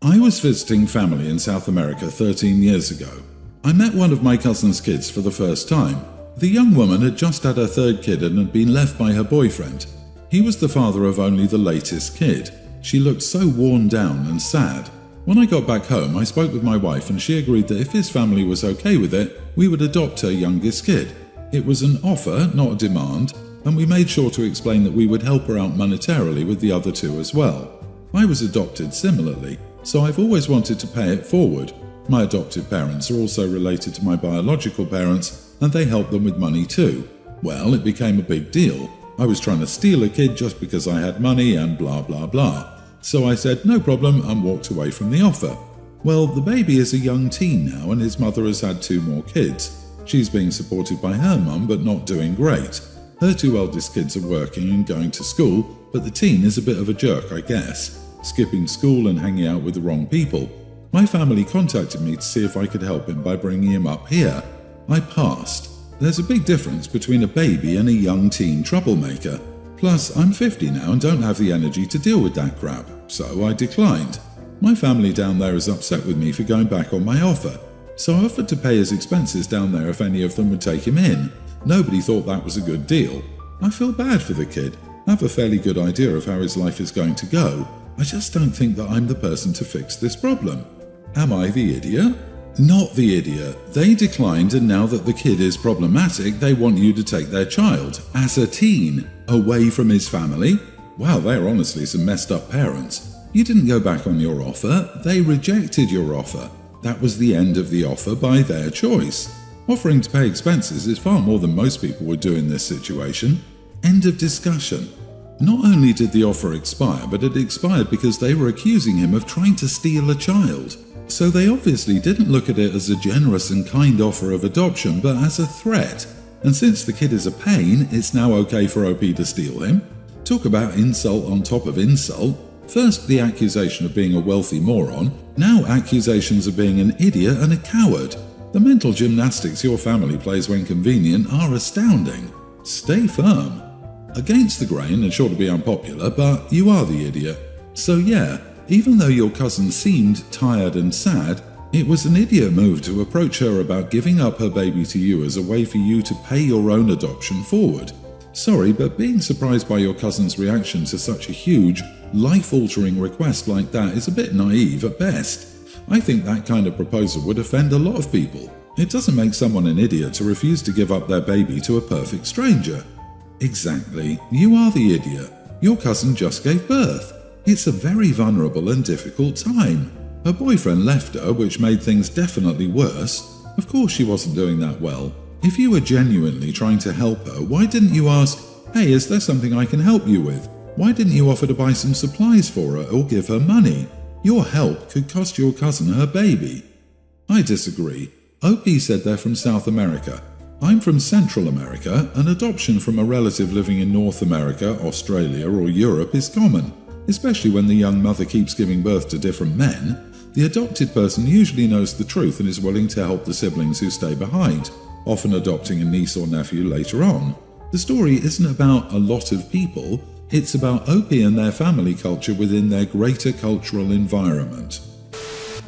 I was visiting family in South America 13 years ago. I met one of my cousin's kids for the first time. The young woman had just had her third kid and had been left by her boyfriend. He was the father of only the latest kid. She looked so worn down and sad. When I got back home, I spoke with my wife and she agreed that if his family was okay with it, we would adopt her youngest kid. It was an offer, not a demand, and we made sure to explain that we would help her out monetarily with the other two as well. I was adopted similarly, so I've always wanted to pay it forward. My adoptive parents are also related to my biological parents, and they help them with money too. Well, it became a big deal. I was trying to steal a kid just because I had money and blah blah blah. So I said no problem and walked away from the offer. Well, the baby is a young teen now and his mother has had 2 more kids. She's being supported by her mum but not doing great. Her 2 eldest kids are working and going to school, but the teen is a bit of a jerk, I guess, skipping school and hanging out with the wrong people. My family contacted me to see if I could help him by bringing him up here. I passed. There's a big difference between a baby and a young teen troublemaker. Plus, I'm 50 now and don't have the energy to deal with that crap, so I declined. My family down there is upset with me for going back on my offer, so I offered to pay his expenses down there if any of them would take him in. Nobody thought that was a good deal. I feel bad for the kid. I have a fairly good idea of how his life is going to go. I just don't think that I'm the person to fix this problem. Am I the idiot? Not the idiot. They declined, and now that the kid is problematic, they want you to take their child, as a teen, away from his family? Wow, they're honestly some messed up parents. You didn't go back on your offer, they rejected your offer. That was the end of the offer by their choice. Offering to pay expenses is far more than most people would do in this situation. End of discussion. Not only did the offer expire, but it expired because they were accusing him of trying to steal a child. So they obviously didn't look at it as a generous and kind offer of adoption, but as a threat. And since the kid is a pain, it's now okay for OP to steal him? Talk about insult on top of insult. First the accusation of being a wealthy moron, now accusations of being an idiot and a coward. The mental gymnastics your family plays when convenient are astounding. Stay firm. Against the grain and sure to be unpopular, but you are the idiot. So yeah, even though your cousin seemed tired and sad, it was an idiot move to approach her about giving up her baby to you as a way for you to pay your own adoption forward. Sorry, but being surprised by your cousin's reaction to such a huge, life-altering request like that is a bit naive at best. I think that kind of proposal would offend a lot of people. It doesn't make someone an idiot to refuse to give up their baby to a perfect stranger. Exactly, you are the idiot. Your cousin just gave birth. It's a very vulnerable and difficult time. Her boyfriend left her, which made things definitely worse. Of course she wasn't doing that well. If you were genuinely trying to help her, why didn't you ask, "Hey, is there something I can help you with?" Why didn't you offer to buy some supplies for her or give her money? Your help could cost your cousin her baby. I disagree. OP said they're from South America. I'm from Central America, and adoption from a relative living in North America, Australia, or Europe is common. Especially when the young mother keeps giving birth to different men, the adopted person usually knows the truth and is willing to help the siblings who stay behind, often adopting a niece or nephew later on. The story isn't about a lot of people, it's about OP and their family culture within their greater cultural environment.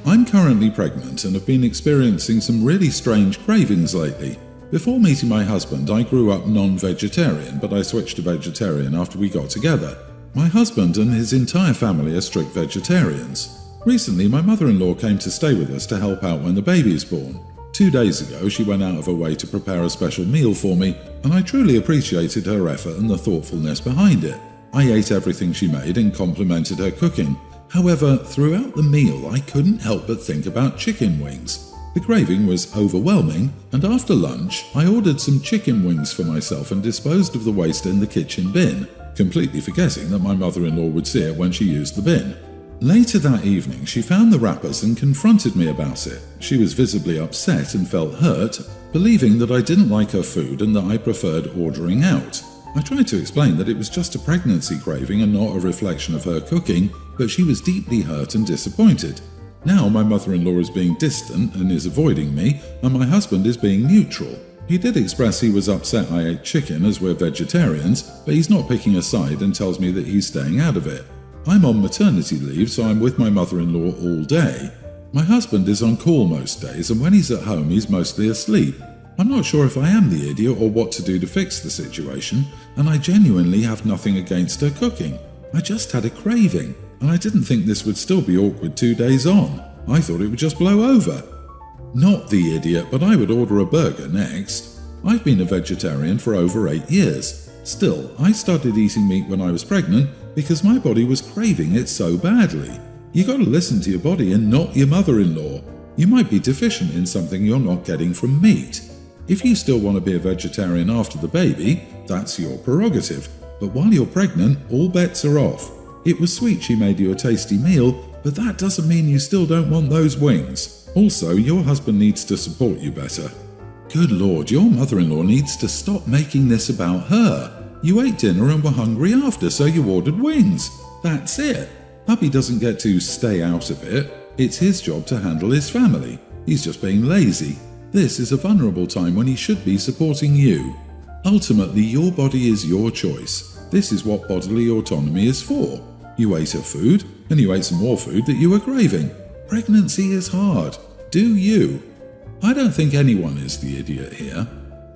I'm currently pregnant and have been experiencing some really strange cravings lately. Before meeting my husband, I grew up non-vegetarian, but I switched to vegetarian after we got together. My husband and his entire family are strict vegetarians. Recently, my mother-in-law came to stay with us to help out when the baby is born. 2 days ago, she went out of her way to prepare a special meal for me, and I truly appreciated her effort and the thoughtfulness behind it. I ate everything she made and complimented her cooking. However, throughout the meal, I couldn't help but think about chicken wings. The craving was overwhelming, and after lunch, I ordered some chicken wings for myself and disposed of the waste in the kitchen bin, completely forgetting that my mother-in-law would see it when she used the bin. Later that evening, she found the wrappers and confronted me about it. She was visibly upset and felt hurt, believing that I didn't like her food and that I preferred ordering out. I tried to explain that it was just a pregnancy craving and not a reflection of her cooking, but she was deeply hurt and disappointed. Now my mother-in-law is being distant and is avoiding me, and my husband is being neutral. He did express he was upset I ate chicken as we're vegetarians, but he's not picking a side and tells me that he's staying out of it. I'm on maternity leave, so I'm with my mother-in-law all day. My husband is on call most days, and when he's at home, he's mostly asleep. I'm not sure if I am the idiot or what to do to fix the situation, and I genuinely have nothing against her cooking. I just had a craving, and I didn't think this would still be awkward 2 days on. I thought it would just blow over. Not the idiot, but I would order a burger next. I've been a vegetarian for over 8 years. Still, I started eating meat when I was pregnant because my body was craving it so badly. You gotta listen to your body and not your mother-in-law. You might be deficient in something you're not getting from meat. If you still want to be a vegetarian after the baby, that's your prerogative. But while you're pregnant, all bets are off. It was sweet she made you a tasty meal, but that doesn't mean you still don't want those wings. Also, your husband needs to support you better. Good Lord, your mother-in-law needs to stop making this about her. You ate dinner and were hungry after, so you ordered wings. That's it. Hubby doesn't get to stay out of it. It's his job to handle his family. He's just being lazy. This is a vulnerable time when he should be supporting you. Ultimately, your body is your choice. This is what bodily autonomy is for. You ate her food, and you ate some more food that you were craving. Pregnancy is hard. Do you? I don't think anyone is the idiot here.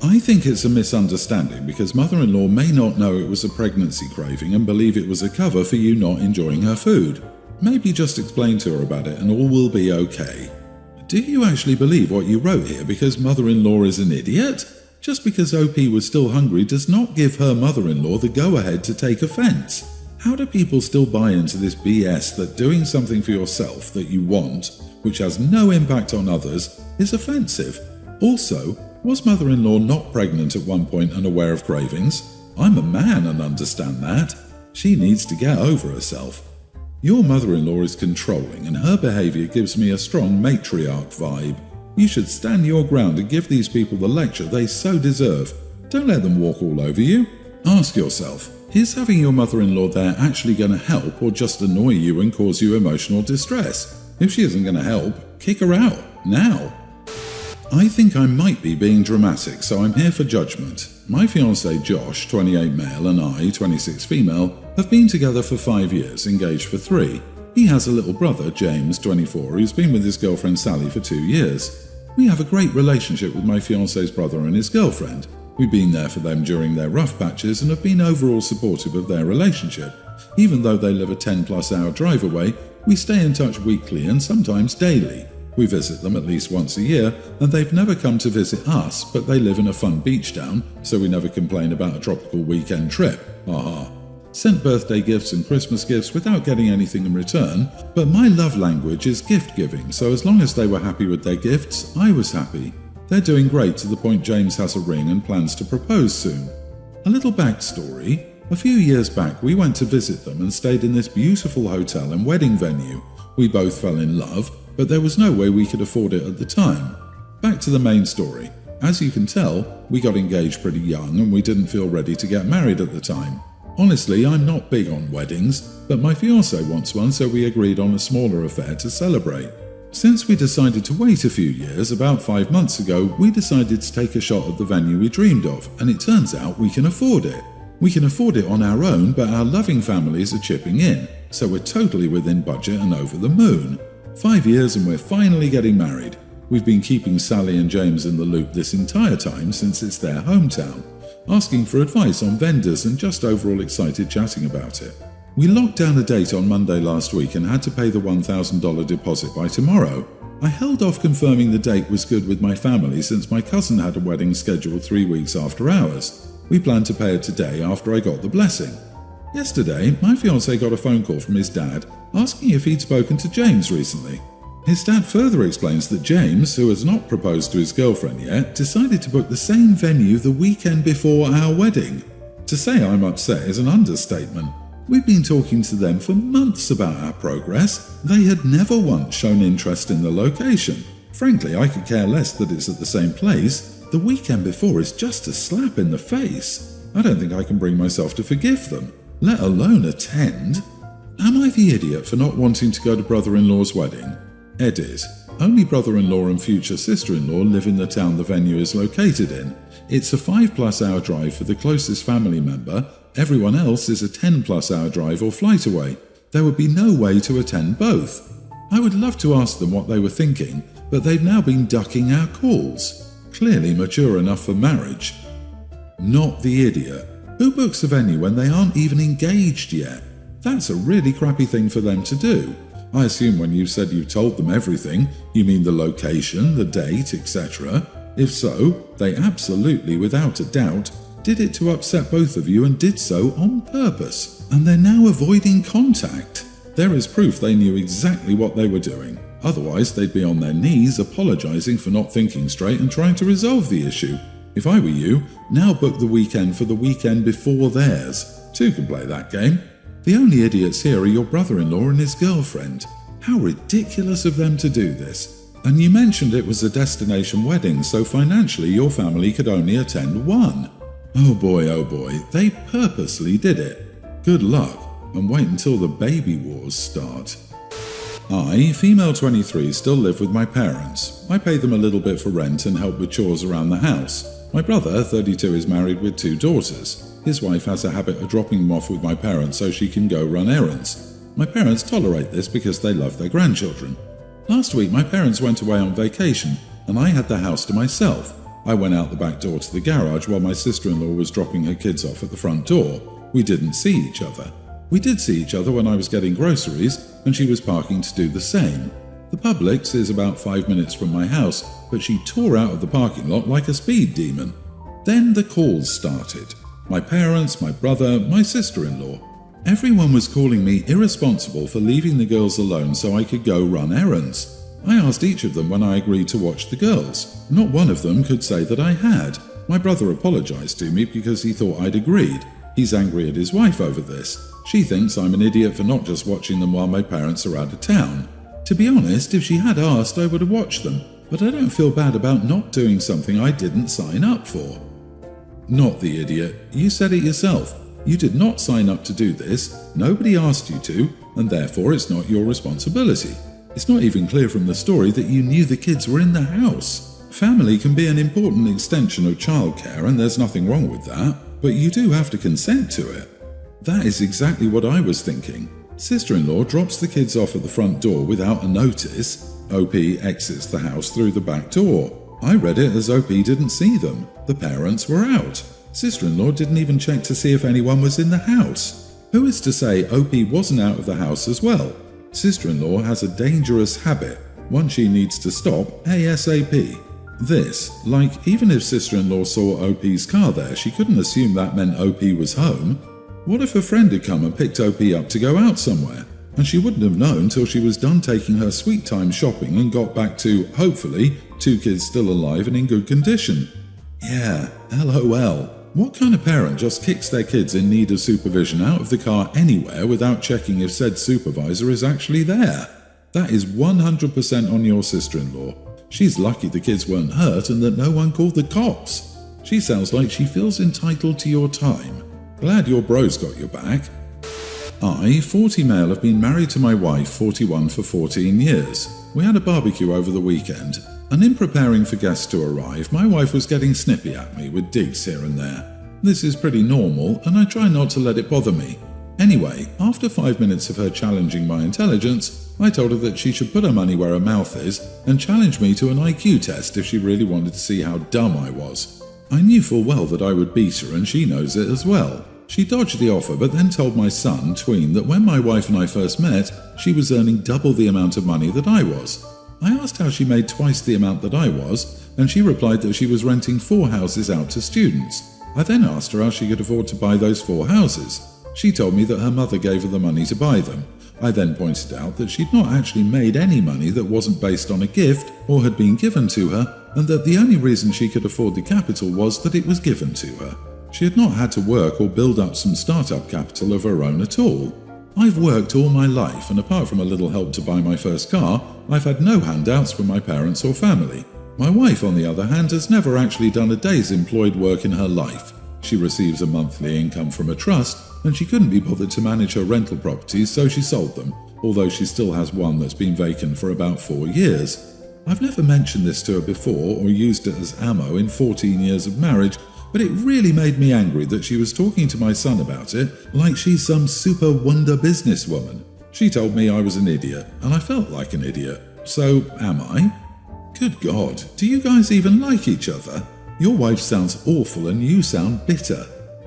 I think it's a misunderstanding because mother-in-law may not know it was a pregnancy craving and believe it was a cover for you not enjoying her food. Maybe just explain to her about it and all will be okay. Do you actually believe what you wrote here because mother-in-law is an idiot? Just because OP was still hungry does not give her mother-in-law the go-ahead to take offense. How do people still buy into this BS that doing something for yourself that you want, which has no impact on others, is offensive? Also, was mother-in-law not pregnant at one point and aware of cravings? I'm a man and understand that. She needs to get over herself. Your mother-in-law is controlling and her behaviour gives me a strong matriarch vibe. You should stand your ground and give these people the lecture they so deserve. Don't let them walk all over you. Ask yourself, is having your mother-in-law there actually going to help or just annoy you and cause you emotional distress? If she isn't going to help, kick her out, now. I think I might be being dramatic, so I'm here for judgment. My fiancé Josh, 28 male, and I, 26 female, have been together for 5 years, engaged for 3. He has a little brother, James, 24, who's been with his girlfriend Sally for 2 years. We have a great relationship with my fiancé's brother and his girlfriend. We've been there for them during their rough patches and have been overall supportive of their relationship. Even though they live a 10+ hour drive away, we stay in touch weekly and sometimes daily. We visit them at least once a year, and they've never come to visit us, but they live in a fun beach town, so we never complain about a tropical weekend trip. Haha. Sent birthday gifts and Christmas gifts without getting anything in return, but my love language is gift giving, so as long as they were happy with their gifts, I was happy. They're doing great to the point James has a ring and plans to propose soon. A little backstory. A few years back we went to visit them and stayed in this beautiful hotel and wedding venue. We both fell in love, but there was no way we could afford it at the time. Back to the main story. As you can tell, we got engaged pretty young and we didn't feel ready to get married at the time. Honestly, I'm not big on weddings, but my fiancé wants one, so we agreed on a smaller affair to celebrate. Since we decided to wait a few years, about 5 months ago, we decided to take a shot at the venue we dreamed of, and it turns out we can afford it. We can afford it on our own, but our loving families are chipping in, so we're totally within budget and over the moon. 5 years and we're finally getting married. We've been keeping Sally and James in the loop this entire time since it's their hometown, asking for advice on vendors and just overall excited chatting about it. We locked down a date on Monday last week and had to pay the $1,000 deposit by tomorrow. I held off confirming the date was good with my family since my cousin had a wedding scheduled 3 weeks after ours. We planned to pay it today after I got the blessing. Yesterday, my fiancé got a phone call from his dad asking if he'd spoken to James recently. His dad further explains that James, who has not proposed to his girlfriend yet, decided to book the same venue the weekend before our wedding. To say I'm upset is an understatement. We've been talking to them for months about our progress. They had never once shown interest in the location. Frankly, I could care less that it's at the same place. The weekend before is just a slap in the face. I don't think I can bring myself to forgive them, let alone attend. Am I the idiot for not wanting to go to brother-in-law's wedding? Edit. Only brother-in-law and future sister-in-law live in the town the venue is located in. It's a 5+ hour drive for the closest family member. Everyone else is a 10+ hour drive or flight away. There would be no way to attend both. I would love to ask them what they were thinking, but they've now been ducking our calls. Clearly mature enough for marriage. Not the idiot. Who books a venue when they aren't even engaged yet? That's a really crappy thing for them to do. I assume when you said you told them everything, you mean the location, the date, etc. If so, they absolutely, without a doubt, did it to upset both of you and did so on purpose. And they're now avoiding contact. There is proof they knew exactly what they were doing. Otherwise, they'd be on their knees apologizing for not thinking straight and trying to resolve the issue. If I were you, now book the weekend for the weekend before theirs. Two can play that game. The only idiots here are your brother-in-law and his girlfriend. How ridiculous of them to do this. And you mentioned it was a destination wedding, so financially your family could only attend one. Oh boy, they purposely did it. Good luck, and wait until the baby wars start. I, female 23, still live with my parents. I pay them a little bit for rent and help with chores around the house. My brother, 32, is married with 2 daughters. His wife has a habit of dropping them off with my parents so she can go run errands. My parents tolerate this because they love their grandchildren. Last week my parents went away on vacation and I had the house to myself. I went out the back door to the garage while my sister-in-law was dropping her kids off at the front door. We didn't see each other. We did see each other when I was getting groceries and she was parking to do the same. The Publix is about 5 minutes from my house, but she tore out of the parking lot like a speed demon. Then the calls started. My parents, my brother, my sister-in-law. Everyone was calling me irresponsible for leaving the girls alone so I could go run errands. I asked each of them when I agreed to watch the girls. Not one of them could say that I had. My brother apologized to me because he thought I'd agreed. He's angry at his wife over this. She thinks I'm an idiot for not just watching them while my parents are out of town. To be honest, if she had asked, I would have watched them, but I don't feel bad about not doing something I didn't sign up for. Not the idiot. You said it yourself. You did not sign up to do this, nobody asked you to, and therefore it's not your responsibility. It's not even clear from the story that you knew the kids were in the house. Family can be an important extension of childcare and there's nothing wrong with that, but you do have to consent to it. That is exactly what I was thinking. Sister-in-law drops the kids off at the front door without a notice. OP exits the house through the back door. I read it as OP didn't see them. The parents were out. Sister-in-law didn't even check to see if anyone was in the house. Who is to say OP wasn't out of the house as well? Sister-in-law has a dangerous habit, one she needs to stop ASAP. This, like even if sister-in-law saw OP's car there, she couldn't assume that meant OP was home. What if a friend had come and picked OP up to go out somewhere? And she wouldn't have known till she was done taking her sweet time shopping and got back to, hopefully, 2 kids still alive and in good condition. Yeah, LOL. What kind of parent just kicks their kids in need of supervision out of the car anywhere without checking if said supervisor is actually there? That is 100% on your sister-in-law. She's lucky the kids weren't hurt and that no one called the cops. She sounds like she feels entitled to your time. Glad your bro's got your back. I, 40 male, have been married to my wife, 41, for 14 years. We had a barbecue over the weekend, and in preparing for guests to arrive, my wife was getting snippy at me with digs here and there. This is pretty normal, and I try not to let it bother me. Anyway, after 5 minutes of her challenging my intelligence, I told her that she should put her money where her mouth is and challenge me to an IQ test if she really wanted to see how dumb I was. I knew full well that I would beat her, and she knows it as well. She dodged the offer but then told my son, Tween, that when my wife and I first met, she was earning double the amount of money that I was. I asked how she made twice the amount that I was, and she replied that she was renting 4 houses out to students. I then asked her how she could afford to buy those 4 houses. She told me that her mother gave her the money to buy them. I then pointed out that she'd not actually made any money that wasn't based on a gift or had been given to her, and that the only reason she could afford the capital was that it was given to her. She had not had to work or build up some startup capital of her own at all. I've worked all my life, and apart from a little help to buy my first car, I've had no handouts from my parents or family. My wife, on the other hand, has never actually done a day's employed work in her life. She receives a monthly income from a trust, and she couldn't be bothered to manage her rental properties, so she sold them, although she still has one that's been vacant for about 4 years. I've never mentioned this to her before or used it as ammo in 14 years of marriage, but it really made me angry that she was talking to my son about it like she's some super wonder businesswoman. She told me I was an idiot, and I felt like an idiot. So, am I? Good God, do you guys even like each other? Your wife sounds awful and you sound bitter.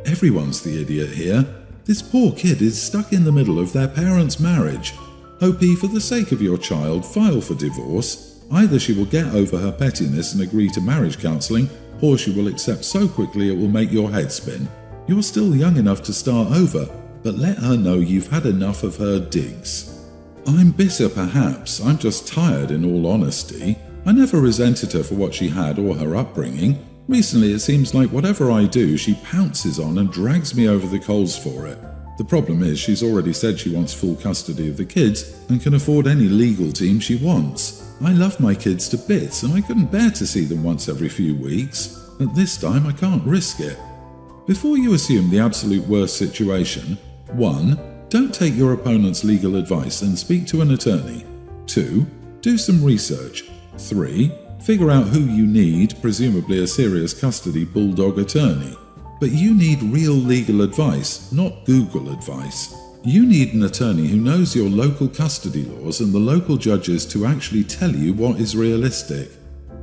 Everyone's the idiot here. This poor kid is stuck in the middle of their parents' marriage. OP, for the sake of your child, file for divorce. Either she will get over her pettiness and agree to marriage counselling, or she will accept so quickly it will make your head spin. You're still young enough to start over, but let her know you've had enough of her digs. I'm bitter perhaps, I'm just tired in all honesty. I never resented her for what she had or her upbringing. Recently it seems like whatever I do she pounces on and drags me over the coals for it. The problem is she's already said she wants full custody of the kids and can afford any legal team she wants. I love my kids to bits and I couldn't bear to see them once every few weeks. At this time I can't risk it. Before you assume the absolute worst situation, 1. Don't take your opponent's legal advice and speak to an attorney. 2. Do some research. 3. Figure out who you need, presumably a serious custody bulldog attorney. But you need real legal advice, not Google advice. You need an attorney who knows your local custody laws and the local judges to actually tell you what is realistic.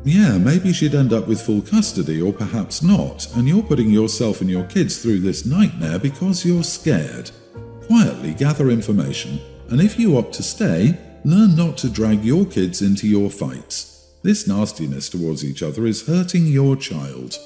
Yeah, maybe she'd end up with full custody or perhaps not, and you're putting yourself and your kids through this nightmare because you're scared. Quietly gather information, and if you opt to stay, learn not to drag your kids into your fights. This nastiness towards each other is hurting your child.